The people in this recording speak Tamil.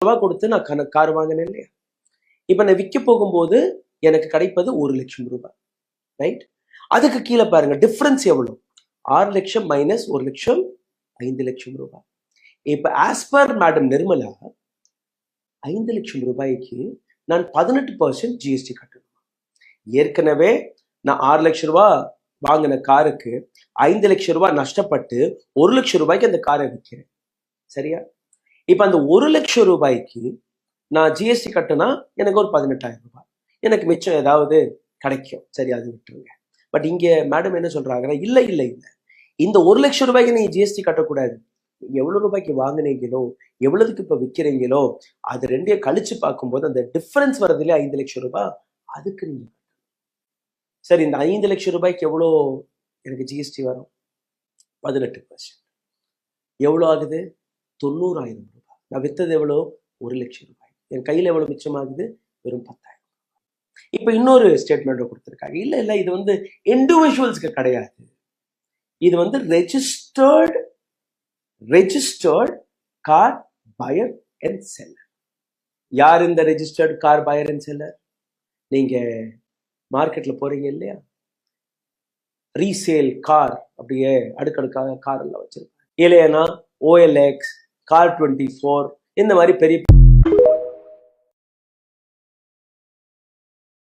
ரூபாய் கொடுத்து நான் கார் வாங்கினேன் இல்லையா? இப்ப நான் விற்க போகும்போது எனக்கு கிடைப்பது 1,00,000 ரூபாய், ரைட்? அதுக்கு கீழே பாருங்க டிஃபரன்ஸ் எவ்வளவு, 6 லட்சம் மைனஸ் 1 லட்சம் 5 லட்சம் ரூபாய். இப்ப ஆஸ் பர் மேடம் நிர்மலா 5 லட்சம் ரூபாய்க்கு நான் 18% ஜிஎஸ்டி கட்டணும். ஏற்கனவே நான் 6 லட்சம் ரூபாய் வாங்கின காருக்கு 5 லட்சம் ரூபாய் நஷ்டப்பட்டு 1 லட்சம் ரூபாய்க்கு அந்த காரை விற்கிறேன், சரியா? இப்ப அந்த 1 லட்சம் ரூபாய்க்கு நான் ஜிஎஸ்டி கட்டினா எனக்கு ஒரு 18,000 ரூபாய், எனக்கு மிச்சம் ஏதாவது கிடைக்கும், சரி அது விட்டுருங்க. பட் இங்க மேடம் என்ன சொல்றாங்கன்னா, இல்ல இல்ல இல்ல, இந்த 1 லட்சம் ரூபாய்க்கு நீங்க ஜிஎஸ்டி கட்டக்கூடாது, எவ்வளவு ரூபாய்க்கு வாங்கினீங்களோ எவ்வளவுக்கு இப்ப விற்கிறீங்களோ அது ரெண்டையும் கழிச்சு பார்க்கும்போது அந்த டிஃபரன்ஸ் வருது இல்லையா 5 லட்சம் ரூபாய், அதுக்கு நீங்க சரி இந்த 5 லட்சம் ரூபாய்க்கு எவ்வளோ எனக்கு ஜிஎஸ்டி வரும், 18%. எவ்வளோ ஆகுது, 90,000 ரூபாய். நான் வித்தது எவ்வளோ, 1 லட்சம் ரூபாய். என் கையில எவ்வளவு மிச்சமாகுது, வெறும் 10,000. இப்ப இன்னொரு ஸ்டேட்மெண்ட் கொடுத்திருக்காங்க, இல்ல இல்ல இது வந்து இண்டிவிஜுவல்ஸ்க்கு கிடையாது, இது வந்து registered car fire and seller. யார் இந்த registered car fire and seller? நீங்க மார்க்கெட்ல போறீங்க இல்லையா, ரீசேல் கார் அப்படியே அடுக்கடுக்காக கார் எல்லாம் வச்சிருப்பாங்க, இல்லையா OLX, Car24, இந்த மாதிரி பெரிய